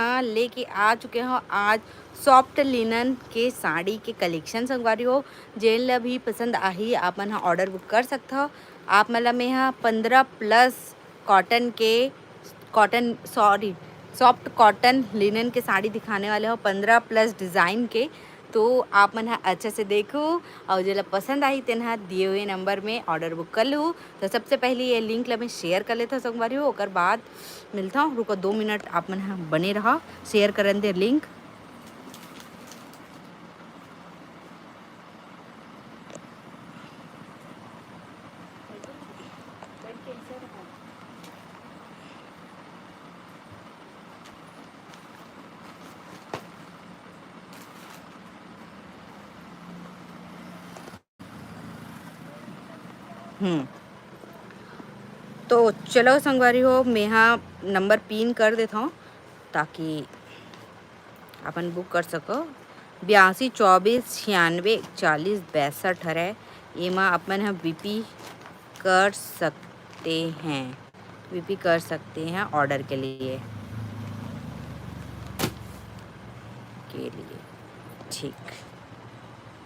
यहाँ लेके आ चुके हो आज सॉफ्ट लिनन के साड़ी के कलेक्शन संगवारी हो। जेन ला भी पसंद आही आप मन यहाँ ऑर्डर बुक कर सकते हो। आप मतलब में यहाँ 15+ सॉफ्ट कॉटन लिनन के साड़ी दिखाने वाले हो, 15+ डिज़ाइन के। तो आप मन अच्छे से देखो और जो पसंद आई तेन दिए हुए नंबर में ऑर्डर बुक कर लूँ। तो सबसे पहले ये लिंक ला मैं शेयर कर लेता संगवारी हो, ओकर बाद मिलता हूँ। रुको 2 मिनट आप मन बने रहा, शेयर करन दे लिंक। तो चलो संगवारी हो, मैं यहाँ नंबर पिन कर देता हूँ ताकि अपन बुक कर सको। 82 24 96 41 62 है। एमा अपन हम वीपी कर सकते हैं, वीपी कर सकते हैं ऑर्डर के लिए ठीक।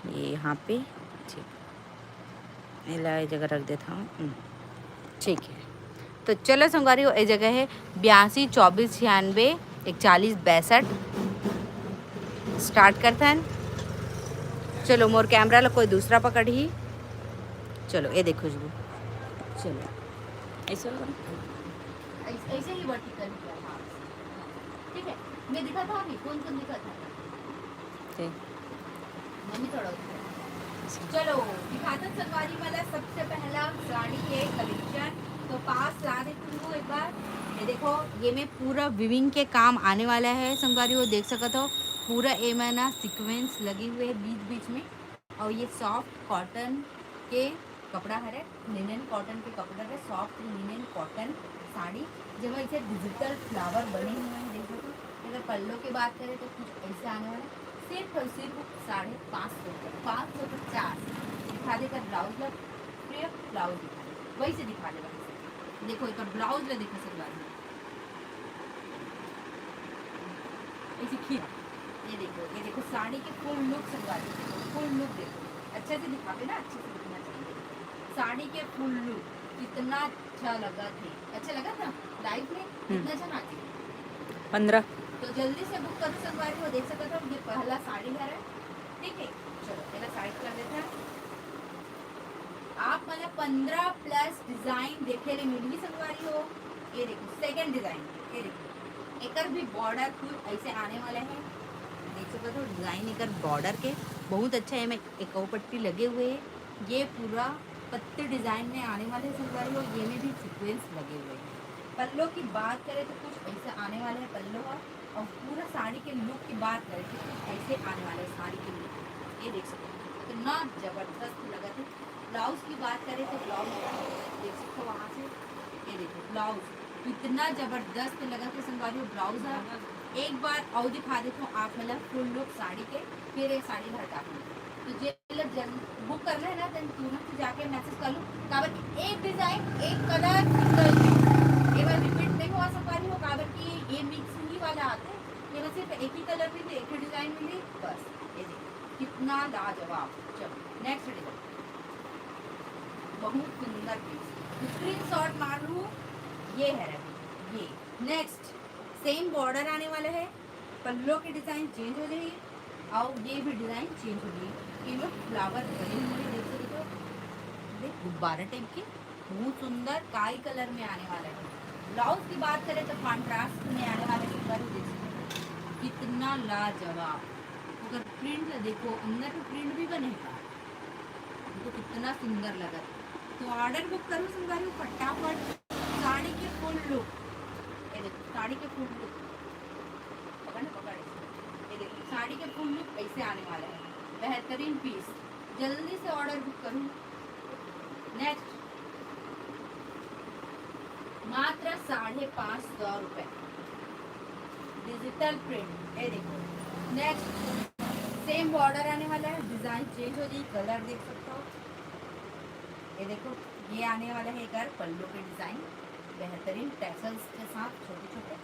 ये यहाँ पे ठीक, ये जगह रख देता हूँ। ठीक है, तो चलो संगवारी हो, ये जगह है 82 24 96 41 62। स्टार्ट करते हैं। चलो मोर कैमरा ला कोई दूसरा पकड़ ही। चलो ये देखो खुशबू, चलो ऐसे ऐसे ही वर्टिकल किया था। ठीक है, मैं दिखा था अभी कौन कौन दिखा था। मम्मी थोड़ा चलो दिखाता संगवारी वाला सबसे पहला साड़ी के कलेक्शन। तो पास ला देती हूँ एक बार। ये देखो, ये में पूरा विविंग के काम आने वाला है संगवारी वो देख सकते हो। पूरा ए में ना सीक्वेंस लगे हुए हैं बीच बीच में। और ये सॉफ्ट कॉटन के कपड़ा है, लिनन कॉटन के कपड़ा है, सॉफ्ट लिनन कॉटन साड़ी जब इसे डिजिटल फ्लावर बने हुए हैं। देखो तो अगर पल्लों की बात करें तो कुछ ऐसे आने वाला है। सिर्फ और सिर्फ 550 दिखा देकर ब्लाउज ला ब्लाउज दिखा दे वही से दिखा देगा। देखो एक ब्लाउज ला देखो सकता है ऐसी खीरा। ये देखो साड़ी के फुल लुक सकवा दे, फुल लुक देखो अच्छे से दिखावे ना, अच्छे से दिखना चाहिए। साड़ी के फुल लुक कितना अच्छा लगा थे, अच्छा लगा था लाइव में कितना अच्छा नाचे 15। तो जल्दी से बुक करो संगवारी हो, देख सकते हो ये पहला साड़ी है। ठीक है, चलो पहला साइड कर देते हैं। आप मतलब 15+ डिजाइन देखे ले मिली संगवारी हो। ये देखो सेकंड डिजाइन, ये देखो एक भी बॉर्डर फुल ऐसे आने वाले हैं। देख सकते हो डिजाइन एक बॉर्डर के बहुत अच्छा है। में एक पट्टी लगे हुए हैं। ये पूरा पत्ते डिजाइन में आने वाले हैं संगवारी हो। ये में भी सीक्वेंस लगे हुए हैं। पल्लों की बात करें तो कुछ ऐसे आने वाले हैं पल्लों का। और पूरा साड़ी के लुक की बात करें तो कुछ ऐसे आने वाले हैं साड़ी के लुक। ये देख सकते हो इतना जबरदस्त लगा था। ब्लाउज की बात करें तो ब्लाउज देख सकते हो वहाँ से। ये देखो ब्लाउज इतना जबरदस्त लगा था संगवारी हो। ब्लाउज है एक बार और दिखा देता हूँ आप मतलब फुल लुक साड़ी के, फिर एक साड़ी हटा दूँ। तो जो बुक करना है ना तो तुरंत जाके मैसेज कर लो। काबर एक डिजाइन एक कलर सिंगल एक बार रिपीट नहीं हुआ संगवारी हो। काबर की ये मिक्स ही वाला आते हैं। ये बस सिर्फ एक ही कलर मिले, एक ही डिजाइन मिले बस। ये देखो कितना लाजवाब। चलो नेक्स्ट डिजाइन बहुत सुंदर पीस, स्क्रीनशॉट मार लूँ। ये है ये नेक्स्ट सेम बॉर्डर आने वाला है। पल्लों की डिजाइन चेंज हो जाएगी और ये भी डिजाइन चेंज हो जाएगी। ये फ्लावर बने हुए देख सकते हो, गुब्बारा टाइप के बहुत सुंदर काई कलर में आने वाला है। ब्लाउज की बात करें तो कॉन्ट्रास्ट में आने वाले देख सकते हो कितना लाजवाब। अगर प्रिंट देखो अंदर में प्रिंट भी बनेगा तो कितना सुंदर लगा। तो ऑर्डर बुक करो संगवारी फटाफट। साड़ी के फुल लुक, ये देखो साड़ी के फुल लुक पकड़ ये देखो साड़ी के फुल लुक ऐसे आने वाला है। बेहतरीन पीस, जल्दी से ऑर्डर बुक करूँ। नेक्स्ट मात्र 550 रुपए डिजिटल प्रिंट। ये देखो नेक्स्ट सेम बॉर्डर आने वाला है, डिजाइन चेंज हो जाएगी, कलर देख सकते हो। ये देखो ये आने वाला है एक पल्लू के डिजाइन बेहतरीन टैसल्स के साथ छोटे छोटे।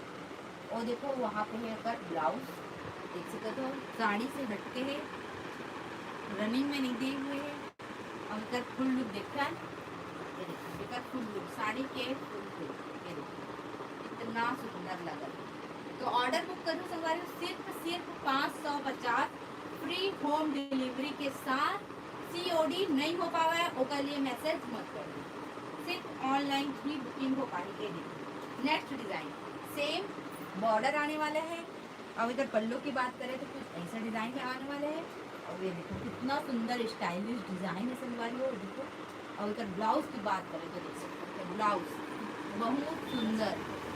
और देखो वहाँ पे है अगर ब्लाउज देख सकते हो, साड़ी से हटके है, रनिंग में नहीं दिए हुए है। और अगर फुल लुक देखा है, ये देखो अगर फुल लुक साड़ी के फुल लुक, ये देखो इतना सुंदर लगा। तो ऑर्डर बुक करो संगवारी, सिर्फ 550 फ्री होम डिलीवरी के साथ। COD नहीं हो पावा है ओकर लिए मैसेज मत करो, सिर्फ ऑनलाइन ही बुकिंग हो पाएगी। नेक्स्ट डिजाइन सेम बॉर्डर आने वाला है। अब इधर पल्लू की बात करें तो कुछ ऐसा डिजाइन में आने वाला है। और ये देखो कितना सुंदर स्टाइलिश डिजाइन है सलवारी हो देखो। और इधर ब्लाउज की बात करें तो देख सकते हो ब्लाउज बहुत सुंदर,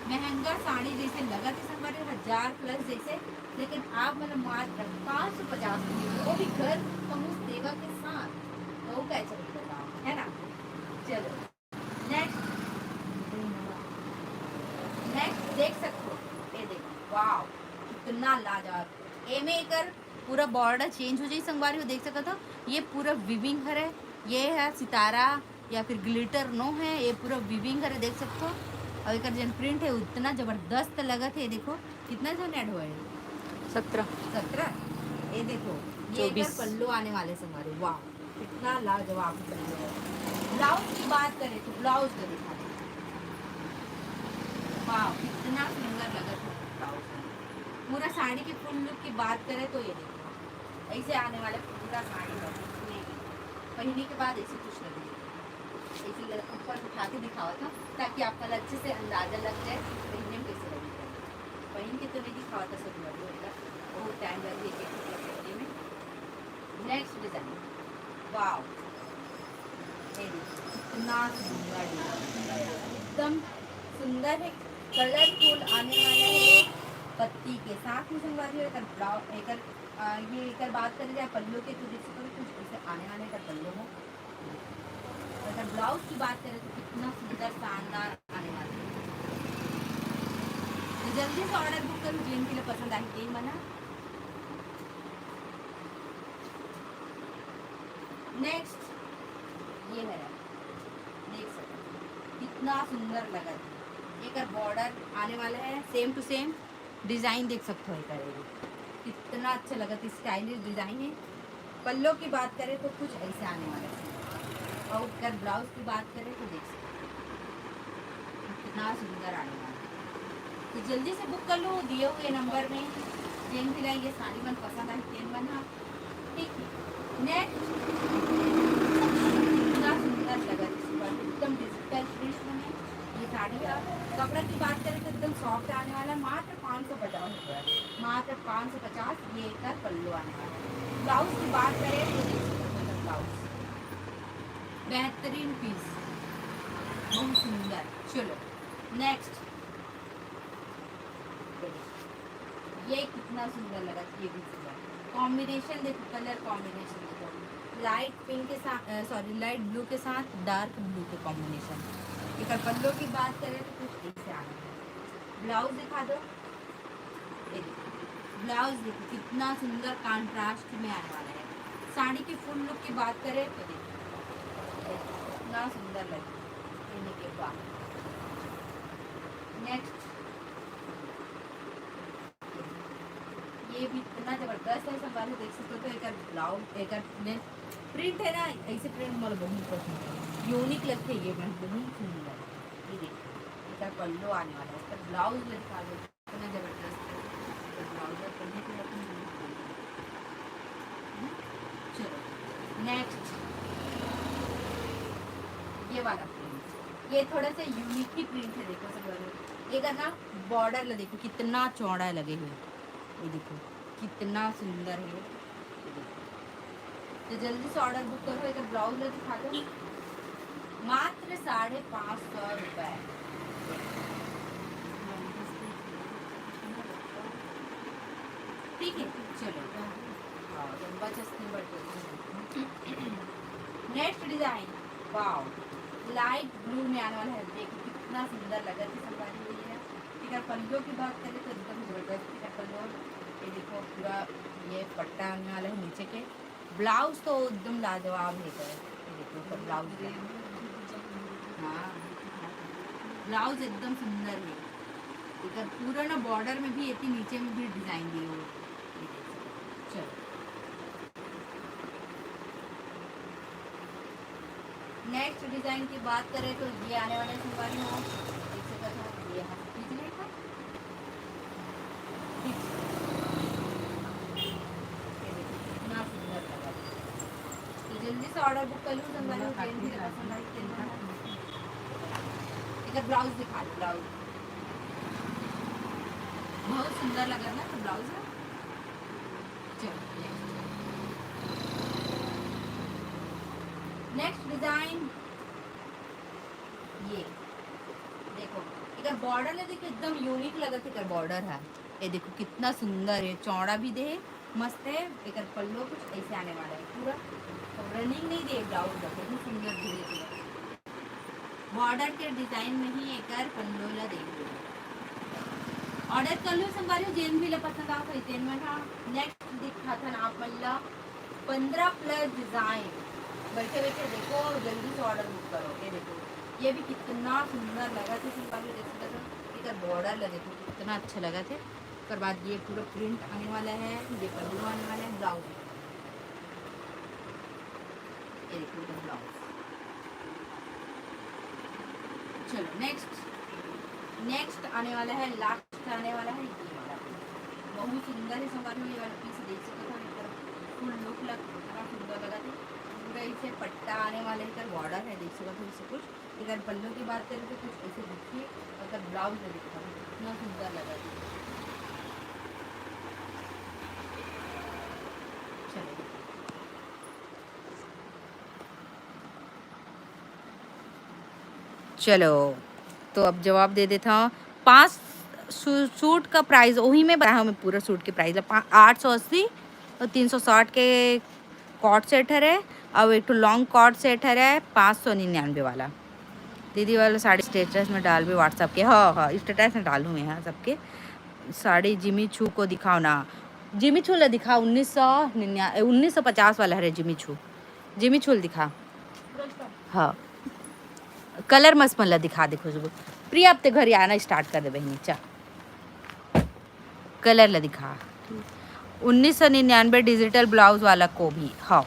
महंगा साड़ी जैसे लगा थी सलवारी 1000+ जैसे, लेकिन आप मतलब मात्र 550 वो भी घर पहुँच देगा के साथ, तो वो कैसे बताओ है ना। चलो नेक्स्ट देख सकते हो, ये देखो वाह कितना लाजवाब। ए में कर पूरा बॉर्डर चेंज हो जाए संगवारी हो देख सकते हो। ये पूरा विविंग है, ये है सितारा या फिर ग्लिटर नो है, ये पूरा विविंग है देख सकते हो। और एक जन प्रिंट है उतना जबरदस्त लगा थे। देखो कितना जन ऐड हुआ है 17। ये देखो ये एक पल्लू आने वाले संगवारी, वाह कितना लाजवाब। ब्लाउज की बात करें तो ब्लाउज का दिखा वाह कितना सुंदर लगा था। पूरा साड़ी की फुल लुक की बात करें तो ये देखो ऐसे आने वाले पूरा साड़ी पहनने के बाद ऐसे कुछ लगे, ऐसे ऊपर उठा के दिखावा था ताकि आपका अच्छे से अंदाजा लग जाए पहनने में कैसे लगेगा। पहन के तो नहीं दिखावा था सब लगेगा, बहुत टाइम लगे एक पहनने में। नेक्स्ट डिजाइन वाह कितना सुंदर डिजाइन, एकदम सुंदर है, कलरफुल आने वाला है पत्ती के साथ में संगवारी है। ब्लाउज ये एक बात करें जाए पल्लू के तो देख सकते कुछ ऐसे आने वाले का पल्लू हो। अगर ब्लाउज की बात करें तो कितना सुंदर शानदार आने वाला है। तो जल्दी से ऑर्डर बुक करो जिनके लिए पसंद आई तीन बना। नेक्स्ट ये है देख सकते कितना सुंदर लगा, एक बॉर्डर आने वाला है सेम टू सेम डिज़ाइन देख सकते हो। करेगी कितना अच्छा लगा, स्टाइलिश डिज़ाइन है। पल्लों की बात करें तो कुछ ऐसे आने वाला है। और अगर ब्लाउज की बात करें तो देख सकते हो कितना सुंदर आने वाला है। तो जल्दी से बुक कर लो दिए हुए नंबर में। चेन फिलहाल ये साड़ी मन पसंद आई चेन बना ठीक है। नेक्स्ट कितना सुंदर लगा एकदम डिजिटल प्रिंट में ये साड़ी का। कपड़ा की बात करें तो एकदम सॉफ्ट आने वाला, मात्र 550 रुपये, मात्र 550। ये का पल्लू आने वाला। ब्लाउज की बात करें तो देख सकते हो ब्लाउज बेहतरीन पीस बहुत सुंदर। चलो नेक्स्ट ये कितना सुंदर लगा, ये भी सुंदर कॉम्बिनेशन देखो, कलर कॉम्बिनेशन देखो, लाइट पिंक के साथ सॉरी लाइट ब्लू के साथ डार्क ब्लू के कॉम्बिनेशन। एक पल्लों की बात करें तो कुछ ऐसे आना है। ब्लाउज दिखा दो, ब्लाउज देखो कितना सुंदर कंट्रास्ट में आने वाला है। साड़ी की फुल लुक की बात करें तो देखो कितना सुंदर लगे पहनने के बाद। नेक्स्ट ये भी इतना जबरदस्त है सब वाले देख सकते हो। तो एक ब्लाउज एक प्रिंट है ना, ऐसे प्रिंट मुझे बहुत पसंद है, यूनिक लगते है ये बहुत सुंदर। ये देखो इसका पल्लू आने वाला है, इसका ब्लाउज दिखा दो इतना जबरदस्त है। तो ब्लाउज पहनने के लिए चलो नेक्स्ट ये वाला प्रिंट, ये थोड़ा सा यूनिक ही प्रिंट है। देखो सब एक ना बॉर्डर देखो कितना चौड़ा लगे हुए, ये देखो कितना सुंदर है। तो जल्दी से ऑर्डर बुक करो। एक ब्लाउज में दिखा दो, मात्र 550 रुपये। ठीक है चलो next design wow light blue में आने वाला है। देखो कितना सुंदर लगा थी सलवारी हुई है। ठीक है पल्लू की बात करें तो एकदम जबरदस्त ठीक है पल्लू। ये देखो पूरा ये पट्टा आने वाला है नीचे के। ब्लाउज तो एकदम लाजवाब है। ये देखो सब ब्लाउज, हाँ ब्लाउज एकदम सुंदर है। इधर पूरा ना बॉर्डर में भी इतनी नीचे में भी डिजाइन दी हो। चलो नेक्स्ट डिजाइन की बात करें तो ये आने वाले सलवार हो देख सकते हो, ये हाथ खींचने का कितना सुंदर लगा। तो जल्दी से ऑर्डर बुक कर लूँ संभालो इधर ब्लाउज दिखा दो। ब्लाउज बहुत सुंदर लगा ना तो ब्लाउज है। चलो नेक्स्ट डिजाइन ये देखो इधर बॉर्डर है, देखो एकदम यूनिक लगा कि इधर बॉर्डर है। ये देखो कितना सुंदर है, चौड़ा भी दे मस्त है। इधर पल्लो कुछ ऐसे आने वाला है पूरा तो रनिंग नहीं दे ब्लाउज का, बहुत सुंदर धीरे धीरे बॉर्डर के डिजाइन में ही एक पल्लोला दे ऑर्डर कर लो संभालो जेन भी पसंद आओ तो में था। नेक्स्ट दिखा था ना आप मल्ला 15+ डिजाइन बैठे बैठे देखो जल्दी से ऑर्डर बुक करो। ये देखो ये भी कितना सुंदर लगा था संभालो, देख सकते हो इधर बॉर्डर लगे थे कितना अच्छा लगा थे। उसके बाद ये पूरा प्रिंट आने वाला है, ये पल्लू आने वाला है, ब्लाउज ये देखो इधर ब्लाउज। चलो नेक्स्ट आने वाला है, लास्ट आने वाला है ये वाला बहुत सुंदर है संभालो। ये वाला पीस देख सकते हो इधर फुल लुक लग कितना सुंदर लगा था। पूरा इसे पट्टा आने वाला इधर बॉर्डर है देख सकते हो इसे कुछ। इधर पल्लू की बात करें तो कुछ ऐसे दिखिए, अगर ब्लाउज है दिखता है कितना सुंदर लगा था। चलो तो अब जवाब दे देता हूँ। 5 सूट का प्राइस वही में बताया हमें, पूरा सूट के प्राइस है 880 और 360 के कॉट सेट है और एक तो लॉन्ग कॉट सेट है 599 वाला। दीदी वाला साड़ी स्टेटस में डाल भी व्हाट्सअप के, हाँ स्टेटस में डालूँ मैं सबके। साड़ी जिमी छू को दिखाओ ना, जिमी छू ला दिखा 1950 वाला है जिमी छू दिखा। हाँ कलर मस्त मतलब दिखा दे खुशबू। प्रिया अब ते घर आना स्टार्ट कर दे बहनी चा कलर ला दिखा 1999 डिजिटल ब्लाउज वाला को भी। हाँ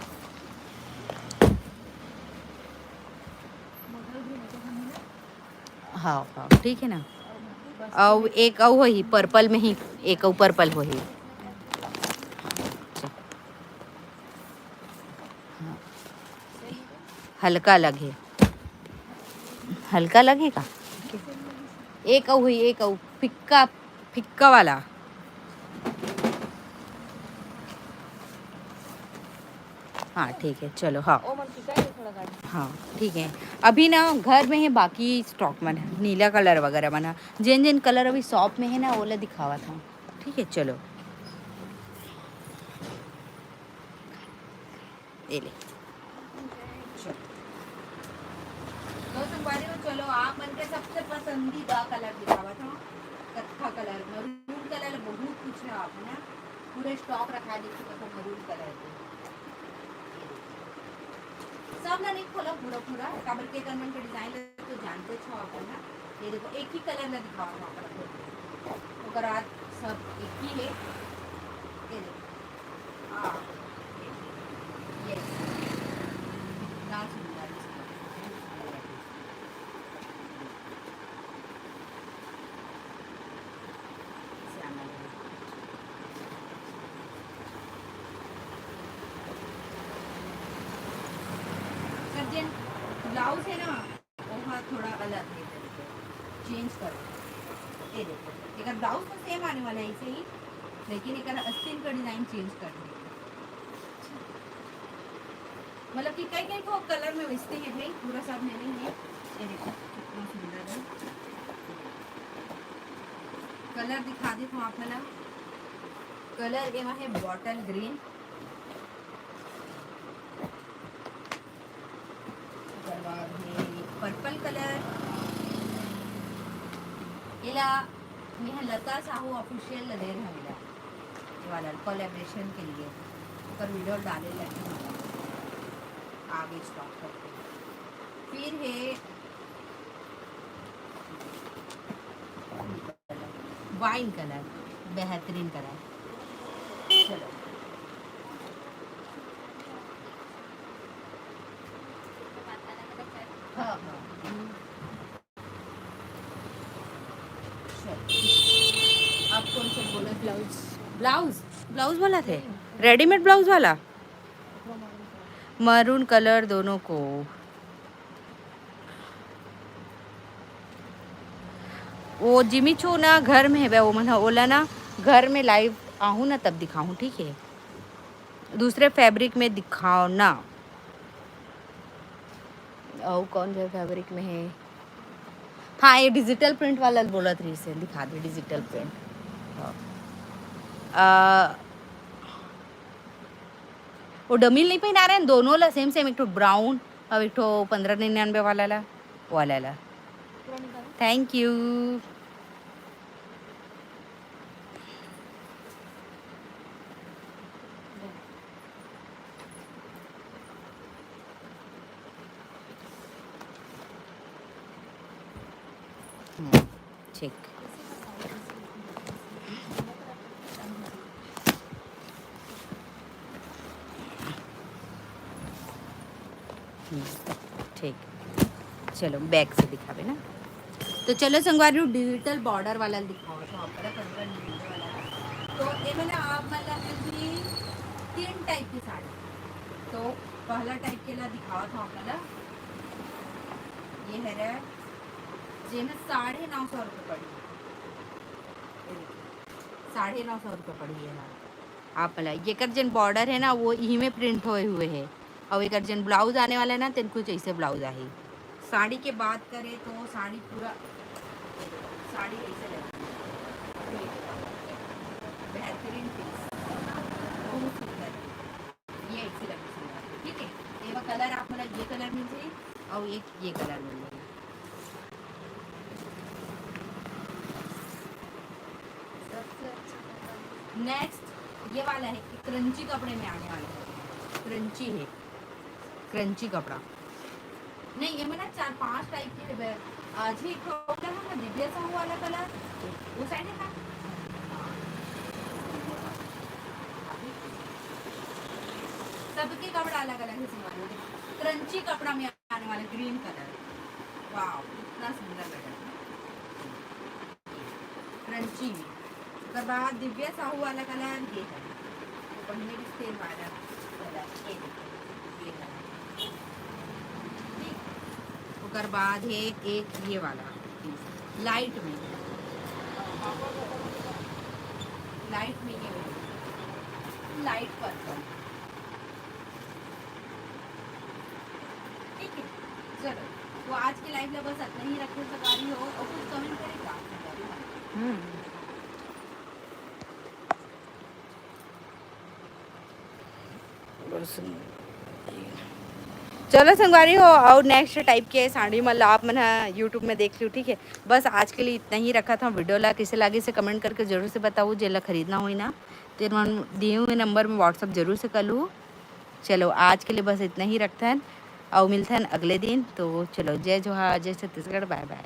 हाँ ठीक है ना। और एक औ ही पर्पल में ही एक औ पर्पल हो ही हल्का लगे एक औ हुई एक औ फिक्का वाला। हाँ ठीक है चलो। हाँ हाँ ठीक है अभी ना घर में है, बाकी स्टॉक में है नीला कलर वगैरह बना जिन कलर अभी शॉप में है ना वो दिखावा था। ठीक है चलो ये ले चलो आप मन के सबसे पसंदीदा कलर दिखावा था कत्था कलर, मरून कलर बहुत कुछ है आपने पूरे स्टॉक रखा है देखिए तो मरून कलर के सब ना नहीं खोला पूरा काबर के कलर के डिजाइन तो जानते छो आप ना। ये देखो एक ही कलर ना दिखाओ आपको ओकर आज सब एक ही है। ये देखो हां ये ना सुंदर ब्लाउज है ना वहाँ थोड़ा अलग है, चेंज करो। ये देखो एक ब्लाउज तो सेम आने वाला है ऐसे ही, लेकिन एक आस्तीन का डिजाइन चेंज कर दे मतलब कि कई को कलर में बेचते हैं भाई, पूरा सब में नहीं है। ये देखो कितना सुंदर है कलर दिखा दे तो आप ना कलर ये है बॉटल ग्रीन, पर्पल कलर इला मैं लता साहू ऑफिशियल दे रहा मिला ये वाला कोलैबोरेशन के लिए पर वीडियो डाले लगे आगे स्टॉक करते। फिर है वाइन कलर, बेहतरीन कलर। चलो हाँ हाँ आप कौन सा बोले? ब्लाउज ब्लाउज ब्लाउज वाला थे, रेडीमेड ब्लाउज वाला मरून कलर दोनों को। वो जिमी चू ना घर में है वो मन ओला ना घर में लाइव आहूँ ना तब दिखाऊँ, ठीक है? दूसरे फैब्रिक में दिखाओ ना। और कौन से फैब्रिक में है? हाँ ये डिजिटल प्रिंट वाला बोला थी, से दिखा दे डिजिटल प्रिंट। वो डमील नहीं पहना रहे हैं दोनों ला सेम सेम, एक तो ब्राउन और एक तो 1599 वाला ला। Thank you. ठीक ठीक, चलो बैक से दिखावे ना। तो चलो संगवारी डिजिटल बॉर्डर वाला दिखाओ तो आप 1599 वाला। तो ये मैंने आप मतलब 3 टाइप की साड़ी। तो पहला टाइप के ला दिखावा था आपका, ये है रे जे में 950 रुपये पड़ी, 950 रुपये पड़ी है ना। आप मला ये कर जन बॉर्डर है ना वो यही में प्रिंट होए हुए है, और एक जन ब्लाउज आने वाला है ना तेन कुछ ऐसे ब्लाउज आहे। साड़ी के बात करें तो साड़ी पूरा साड़ी ऐसे लगी बेहतरीन पीस, बहुत सुंदर ये ऐसे लगी सुंदर, ठीक है? ये कलर आप मला ये कलर मिल जाए और एक ये कलर मिल जाए। नेक्स्ट ये वाला है कि क्रंची कपड़े में आने वाला है, क्रंची है, क्रंची कपड़ा नहीं ये मैंने 4-5 टाइप के आज ही कलर है ना दिव्या साहू वाला कलर वो साइड है ना। सबके कपड़ा अलग अलग है, क्रंची कपड़ा में आने वाला ग्रीन कलर, वाह इतना सुंदर लग रहा है क्रंची में। उसके बाद दिव्या साहू वाला कलर ये है, पहले भी सेम वाला कलर ये कलर, उसके बाद है एक ये वाला लाइट में, लाइट में ये लाइट पर्पल, ठीक है? चलो तो आज की लाइव में बस इतना ही रखने सकारी हो और कुछ कमेंट करेगा। चलो संगवारी हो और नेक्स्ट टाइप के साड़ी मतलब आप मैंने यूट्यूब में देख लियो, ठीक है? बस आज के लिए इतना ही रखा था। वीडियो ला किसे लागे से कमेंट करके जरूर से बताओ, जेला खरीदना हो ना तो दिए हुए नंबर में व्हाट्सअप जरूर से कर लूँ। चलो आज के लिए बस इतना ही रखता है और मिलता है अगले दिन। तो चलो जय जोहार, जय छत्तीसगढ़, बाय बाय।